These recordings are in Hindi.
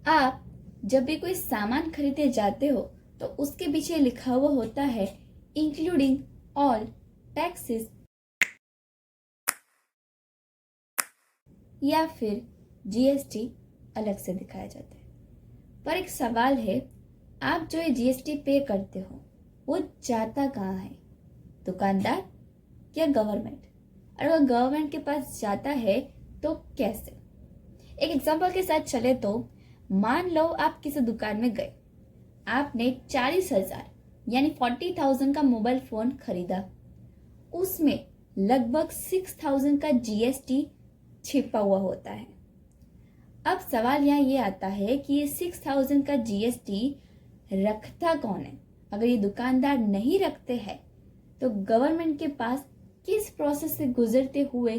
आप जब भी कोई सामान खरीदने जाते हो तो उसके पीछे लिखा हुआ होता है इंक्लूडिंग ऑल टैक्सेस या फिर जीएसटी अलग से दिखाया जाता है। पर एक सवाल है, आप जो ये जीएसटी पे करते हो वो जाता कहाँ है, दुकानदार या गवर्नमेंट? और अगर गवर्नमेंट के पास जाता है तो कैसे? एक एग्जांपल के साथ चले तो मान लो आप किसी दुकान में गए, आपने 40,000 यानी 40,000 का मोबाइल फोन खरीदा, उसमें लगभग 6,000 का जीएसटी छिपा हुआ होता है। अब सवाल यहाँ ये आता है कि ये 6,000 का जीएसटी रखता कौन है? अगर ये दुकानदार नहीं रखते हैं तो गवर्नमेंट के पास किस प्रोसेस से गुजरते हुए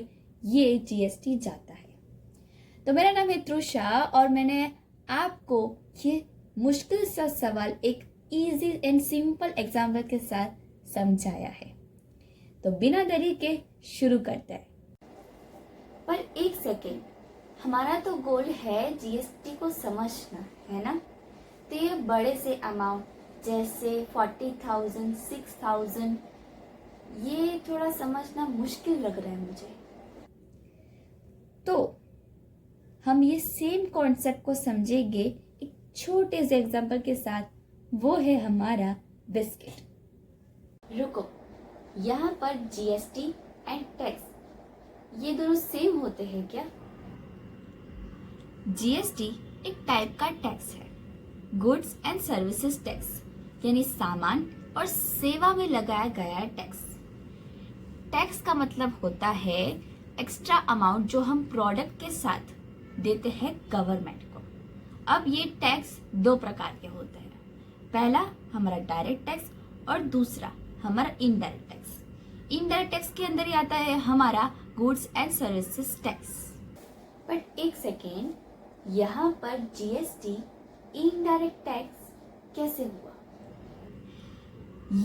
ये जीएसटी जाता है? तो मेरा नाम है त्रुषा और मैंने आपको ये मुश्किल सा सवाल एक इजी एंड सिंपल एग्जाम्पल के साथ समझाया है। तो बिना देरी के शुरू करते हैं। पर एक सेकेंड, हमारा तो गोल है जीएसटी को समझना, है ना? तो ये बड़े से अमाउंट जैसे 40,000, 6,000 ये थोड़ा समझना मुश्किल लग रहा है मुझे। तो हम ये सेम कॉन्सेप्ट को समझेंगे एक छोटे से एग्जांपल के साथ, वो है हमारा बिस्किट। रुको, यहाँ पर जीएसटी एंड टैक्स ये दोनों सेम होते हैं क्या? जीएसटी एक टाइप का टैक्स है, गुड्स एंड सर्विसेज टैक्स, यानी सामान और सेवा में लगाया गया टैक्स। टैक्स का मतलब होता है एक्स्ट्रा अमाउंट जो हम प्रोडक्ट के साथ देते हैं गवर्नमेंट को। अब ये टैक्स दो प्रकार के होते हैं, पहला हमारा डायरेक्ट टैक्स और दूसरा हमारा इनडायरेक्ट टैक्स। इनडायरेक्ट टैक्स के अंदर ही आता है हमारा goods and services tax. But एक सेकेंड, यहाँ पर जीएसटी इनडायरेक्ट टैक्स कैसे हुआ?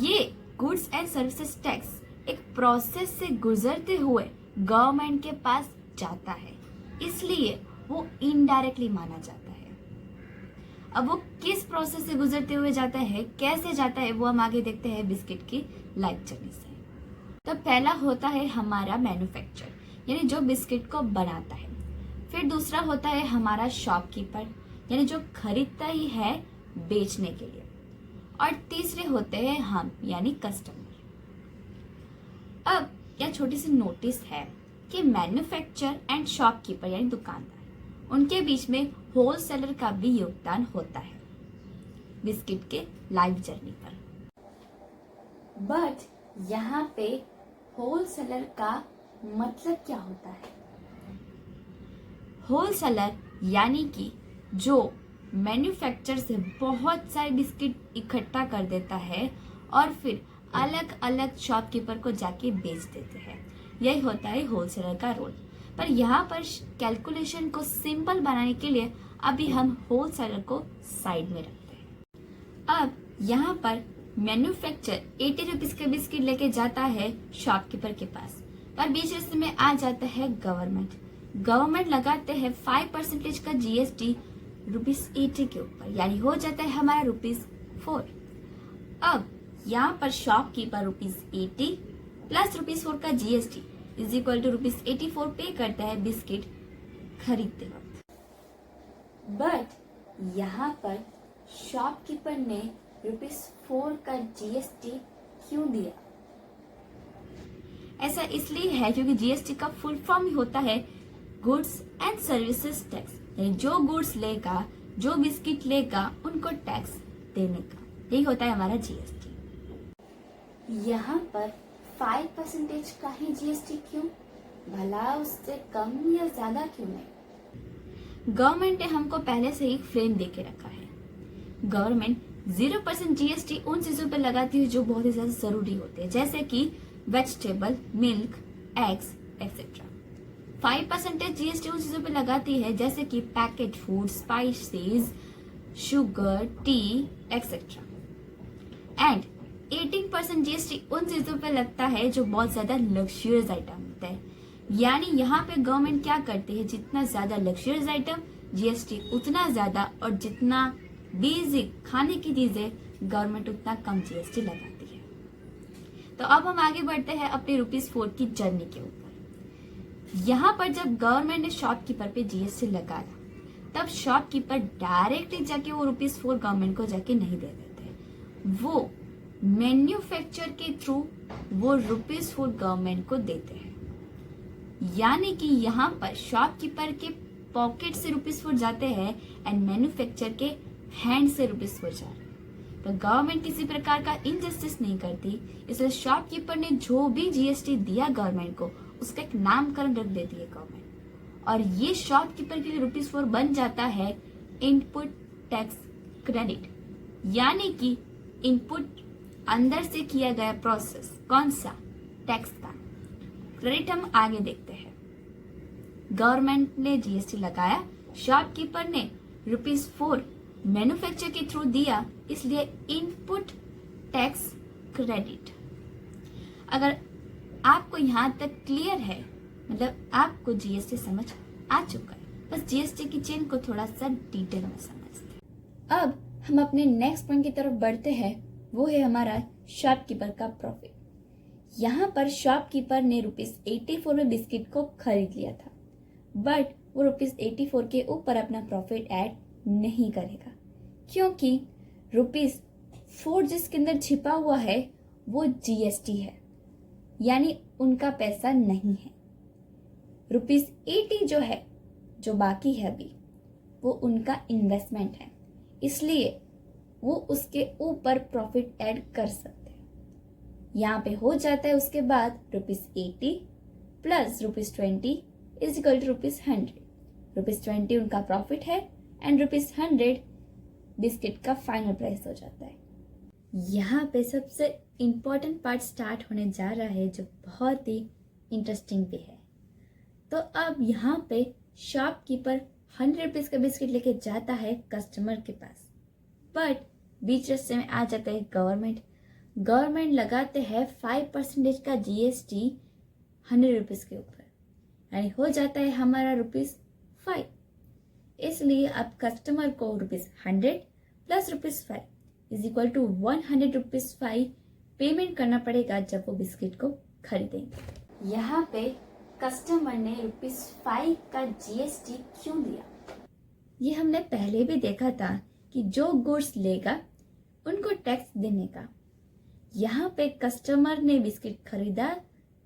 ये गुड्स एंड सर्विसेज टैक्स एक प्रोसेस से गुजरते हुए गवर्नमेंट के पास जाता है, इसलिए वो इनडायरेक्टली माना जाता है। अब वो किस प्रोसेस से गुजरते हुए जाता है, कैसे जाता है, वो हम आगे देखते हैं बिस्किट की लाइफ जर्नी से। तो पहला होता है हमारा मैन्युफैक्चर, यानी जो बिस्किट को बनाता है। फिर दूसरा होता है हमारा शॉपकीपर, यानी जो खरीदता ही है बेचने के लिए। और तीसरे होते हैं हम, यानी कस्टमर। अब यह छोटी सी नोटिस है कि मैन्युफैक्चर एंड शॉपकीपर यानी दुकानदार, उनके बीच में होलसेलर का भी योगदान होता है बिस्किट के लाइफ जर्नी पर। बट यहाँ पे होलसेलर का मतलब क्या होता है? होलसेलर यानी कि जो मैन्युफैक्चर से बहुत सारे बिस्किट इकट्ठा कर देता है और फिर अलग अलग शॉपकीपर को जाके बेच देते हैं। यही होता है होलसेलर का रोल। पर यहाँ पर कैलकुलेशन को सिंपल बनाने के लिए अभी हम होलसेलर को साइड में रखते हैं। अब यहाँ पर मैन्युफैक्चर 80 रुपीज के बिस्किट लेके जाता है शॉपकीपर के पास, पर बीच रास्ते में आ जाता है गवर्नमेंट लगाते हैं 5% का जीएसटी ₹80 के ऊपर, यानी हो जाता है हमारा ₹4। अब यहाँ पर शॉपकीपर ₹80 प्लस ₹4 का जीएसटी इज इक्वल टू ₹84 पे करता है बिस्किट खरीदते वक्त। बट यहाँ पर शॉपकीपर ने ₹4 का जीएसटी क्यों दिया? ऐसा इसलिए है क्योंकि जीएसटी का फुल फॉर्म ही होता है गुड्स एंड सर्विसेज टैक्स, यानी जो गुड्स लेगा, जो बिस्किट लेगा, उनको टैक्स देने का, यही होता है हमारा जीएसटी। यहाँ पर 5% का ही जीएसटी क्यों? भला उससे कम या ज्यादा क्यों नहीं? गवर्नमेंट ने हमको पहले से ही फ्रेम दे के रखा है। गवर्नमेंट 0% जीएसटी उन चीजों पर लगाती है जो बहुत ही ज्यादा जरूरी होते हैं, जैसे कि vegetable, milk, eggs etcetera. 5% GST उन चीजों पर लगाती है जैसे कि packet food, spices, sugar, T etcetera. And 18% GST उन चीजों पे लगता है जो बहुत ज्यादा लग्जरियस आइटम होता है। यानी यहाँ पे गवर्नमेंट क्या करती है, जितना ज्यादा लग्जरियस आइटम, जीएसटी उतना ज्यादा और जितना बेसिक खाने की चीजें गवर्नमेंट उतना कम जीएसटी लगाती है। तो अब हम आगे बढ़ते हैं अपने ₹4 की जर्नी के ऊपर। यहाँ पर जब गवर्नमेंट ने शॉपकीपर पे जीएसटी लगाया तब शॉपकीपर डायरेक्टली जाके वो ₹4 गवर्नमेंट को जाके नहीं दे देते, वो मैन्युफैक्चर के थ्रू वो ₹4 गवर्नमेंट को देते हैं। यानी कि यहाँ पर शॉपकीपर के पॉकेट से ₹4 जाते हैं एंड मैन्युफैक्चर के हैंड से ₹4 जा रहे हैं। तो गवर्नमेंट किसी प्रकार का इनजस्टिस नहीं करती, इसलिए शॉपकीपर ने जो भी जीएसटी दिया गवर्नमेंट को उसका एक नामकरण रख देती है गवर्नमेंट, और ये शॉपकीपर के लिए ₹4 बन जाता है इनपुट टैक्स क्रेडिट। यानी कि इनपुट अंदर से किया गया प्रोसेस, कौन सा? टैक्स का। क्रेडिट हम आगे देखते हैं। गवर्नमेंट ने जीएसटी लगाया, शॉपकीपर ने ₹4 मैन्युफैक्चर के थ्रू दिया, इसलिए इनपुट टैक्स क्रेडिट। अगर आपको यहाँ तक क्लियर है, मतलब आपको जीएसटी समझ आ चुका है, बस जीएसटी की चेन को थोड़ा सा डिटेल में समझते हैं। अब हम अपने नेक्स्ट पॉइंट की तरफ बढ़ते हैं, वो है हमारा शॉपकीपर का प्रॉफिट। यहाँ पर शॉपकीपर ने ₹84 में बिस्किट को खरीद लिया था, बट वो ₹84 के ऊपर अपना प्रॉफिट ऐड नहीं करेगा, क्योंकि ₹4 जिसके अंदर छिपा हुआ है वो जीएसटी है, यानी उनका पैसा नहीं है। ₹80 जो है, जो बाकी है अभी, वो उनका इन्वेस्टमेंट है, इसलिए वो उसके ऊपर प्रॉफिट ऐड कर सकते हैं। यहाँ पे हो जाता है उसके बाद ₹80 प्लस ₹20 इज इक्वल टू ₹100। ₹20 उनका प्रॉफिट है एंड ₹100 बिस्किट का फाइनल प्राइस हो जाता है। यहाँ पे सबसे इम्पोर्टेंट पार्ट स्टार्ट होने जा रहा है, जो बहुत ही इंटरेस्टिंग भी है। तो अब यहाँ पे शॉपकीपर ₹100 का बिस्किट लेके जाता है कस्टमर के पास, बट बीच रास्ते में आ जाता है गवर्नमेंट लगाते हैं 5% का जीएसटी ₹100 के ऊपर, यानी हो जाता है हमारा ₹5। इसलिए अब कस्टमर को ₹100 plus ₹5 is equal to ₹100 payment करना पड़ेगा जब वो बिस्किट को खरीदेंगे। यहाँ पे कस्टमर ने ₹5 का जीएसटी क्यों दिया? ये हमने पहले भी देखा था कि जो गुड्स लेगा उनको टैक्स देने का। यहाँ पे कस्टमर ने बिस्किट खरीदा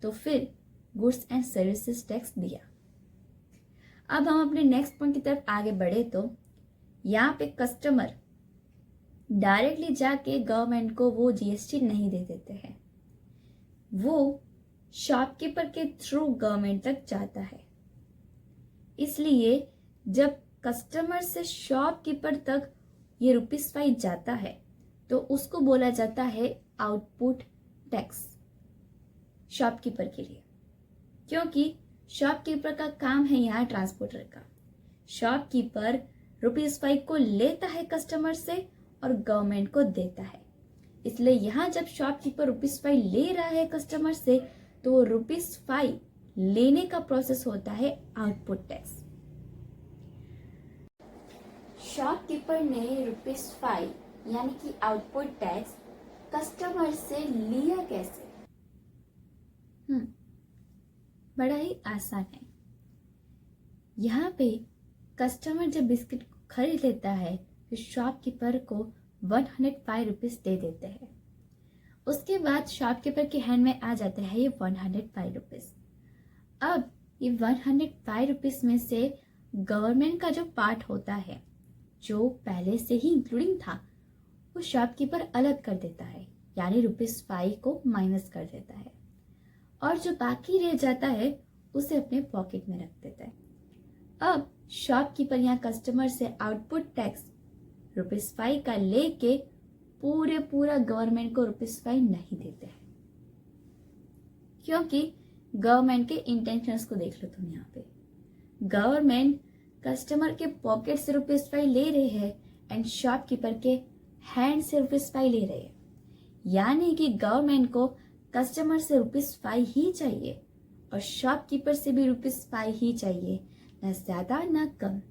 तो फिर गुड्स एंड सर्विसेज टैक्स दिया। अब हम अपने नेक्स्ट पॉइंट की तरफ आगे बढ़े तो यहाँ पे कस्टमर डायरेक्टली जाके गवर्नमेंट को वो जीएसटी नहीं दे देते हैं, वो शॉपकीपर के थ्रू गवर्नमेंट तक जाता है। इसलिए जब कस्टमर से शॉपकीपर तक ये ₹5 जाता है तो उसको बोला जाता है आउटपुट टैक्स शॉपकीपर के लिए, क्योंकि शॉपकीपर का काम है यहाँ ट्रांसपोर्टर का। शॉपकीपर ₹5 को लेता है कस्टमर से और गवर्नमेंट को देता है, इसलिए यहाँ जब शॉपकीपर ₹5 ले रहा है कस्टमर से तो वो ₹5 लेने का प्रोसेस होता है आउटपुट टैक्स। शॉपकीपर ने ₹5 यानी कि आउटपुट टैक्स कस्टमर से लिया कैसे? बड़ा ही आसान है। यहाँ पे कस्टमर जब बिस्किट खरीद लेता है तो शॉपकीपर को ₹105 दे देते हैं। उसके बाद शॉपकीपर के हैंड में आ जाता है ये ₹105। अब ये ₹105 में से गवर्नमेंट का जो पार्ट होता है, जो पहले से ही इंक्लूडिंग था, वो शॉपकीपर अलग कर देता है, यानी ₹5 को माइनस कर देता है, और जो बाकी रह जाता है उसे अपने पॉकेट में रख देता है। अब शॉपकीपर यहाँ कस्टमर से आउटपुट टैक्स ₹5 का लेके पूरा गवर्नमेंट को ₹5 नहीं देते हैं, क्योंकि गवर्नमेंट के इंटेंशंस को देख लो तुम। यहाँ पे गवर्नमेंट कस्टमर के पॉकेट से ₹5 ले रहे हैं एंड शॉपकीपर के हैंड से ₹5 ले रहे हैं, यानी कि गवर्नमेंट को कस्टमर से ₹5 ही चाहिए और शॉपकीपर से भी ₹5 ही चाहिए, ना ज्यादा ना कम।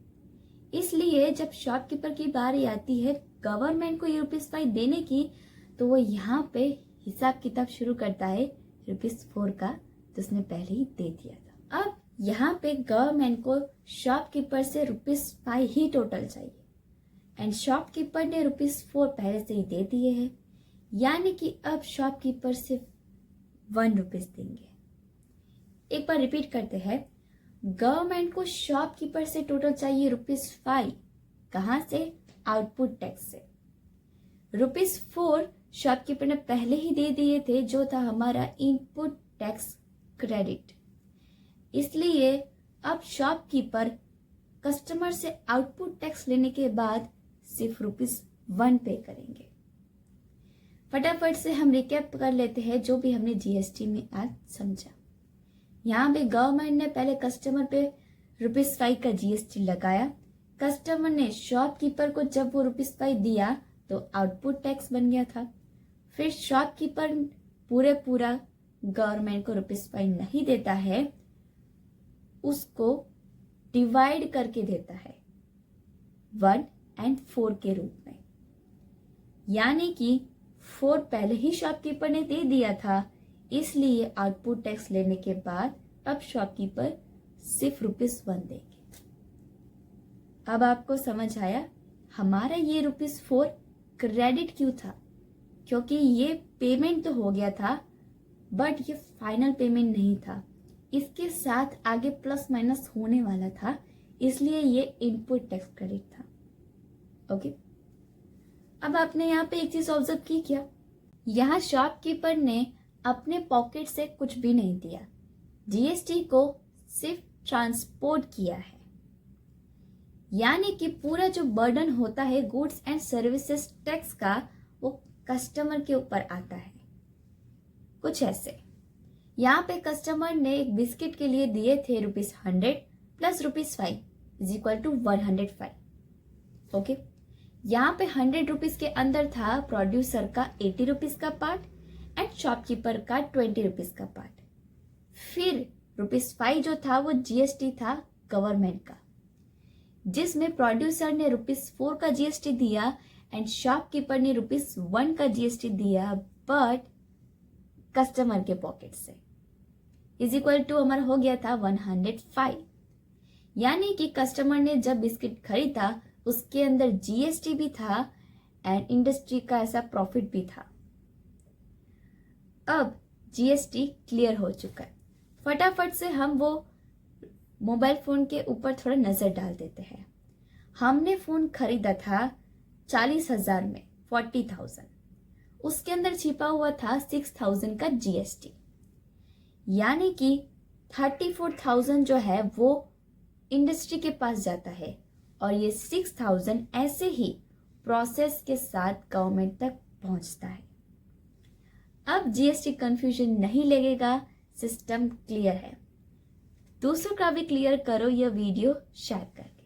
इसलिए जब शॉपकीपर की बारी आती है गवर्नमेंट को ये ₹5 देने की, तो वो यहाँ पे हिसाब किताब शुरू करता है ₹4 का, तो उसने पहले ही दे दिया था। अब यहाँ पे गवर्नमेंट को शॉपकीपर से ₹5 ही टोटल चाहिए एंड शॉपकीपर ने ₹4 पहले से ही दे दिए हैं, यानी कि अब शॉपकीपर सिर्फ ₹1 देंगे। एक बार रिपीट करते हैं, गवर्नमेंट को शॉपकीपर से टोटल चाहिए ₹5। कहाँ से? आउटपुट टैक्स से। ₹4 शॉपकीपर ने पहले ही दे दिए थे, जो था हमारा इनपुट टैक्स क्रेडिट। इसलिए अब शॉपकीपर कस्टमर से आउटपुट टैक्स लेने के बाद सिर्फ ₹1 पे करेंगे। फटाफट से हम रिकैप कर लेते हैं जो भी हमने जीएसटी में आज समझा। यहाँ पे गवर्नमेंट ने पहले कस्टमर पे ₹5 का जीएसटी लगाया। कस्टमर ने शॉपकीपर को जब वो ₹5 दिया तो आउटपुट टैक्स बन गया था। फिर शॉपकीपर पूरा गवर्नमेंट को ₹5 नहीं देता है, उसको डिवाइड करके देता है 1 और 4 के रूप में, यानी कि 4 पहले ही शॉपकीपर ने दे दिया था, इसलिए आउटपुट टैक्स लेने के बाद अब शॉपकीपर सिर्फ ₹1 देंगे। अब आपको समझ आया हमारा ये ₹4 क्रेडिट क्यों था? क्योंकि ये पेमेंट तो हो गया था, बट ये फाइनल पेमेंट नहीं था, इसके साथ आगे प्लस माइनस होने वाला था, इसलिए ये इनपुट टैक्स क्रेडिट था। ओके, अब आपने यहाँ पे एक चीज ऑब्जर्व की क्या? यहाँ शॉपकीपर ने अपने पॉकेट से कुछ भी नहीं दिया, जीएसटी को सिर्फ ट्रांसपोर्ट किया है, यानी कि पूरा जो बर्डन होता है गुड्स एंड सर्विसेज टैक्स का वो कस्टमर के ऊपर आता है। कुछ ऐसे यहाँ पे कस्टमर ने एक बिस्किट के लिए दिए थे ₹100 plus ₹5 is equal to 105। Okay, यहाँ पे ₹100 के अंदर था प्रोड्यूसर का ₹80 का पार्ट एंड शॉपकीपर का ₹20 का पार्ट। फिर ₹5 जो था वो जीएसटी था गवर्नमेंट का, जिसमें प्रोड्यूसर ने ₹4 का जीएसटी दिया एंड शॉपकीपर ने ₹1 का जीएसटी दिया, बट कस्टमर के पॉकेट से, इज इक्वल टू हमारा हो गया था 105। यानी कि कस्टमर ने जब बिस्किट खरीदा उसके अंदर जीएसटी भी था एंड इंडस्ट्री का ऐसा प्रॉफिट भी था। अब जीएसटी क्लियर हो चुका है, फटाफट से हम वो मोबाइल फोन के ऊपर थोड़ा नजर डाल देते हैं। हमने फोन खरीदा था 40,000 में, 40,000, उसके अंदर छिपा हुआ था 6,000 का जीएसटी, यानी कि 34,000 जो है वो इंडस्ट्री के पास जाता है और ये 6,000 ऐसे ही प्रोसेस के साथ गवर्नमेंट तक पहुंचता है। अब जीएसटी कंफ्यूजन नहीं लगेगा, सिस्टम क्लियर है। दूसरों का भी क्लियर करो, यह वीडियो शेयर कर।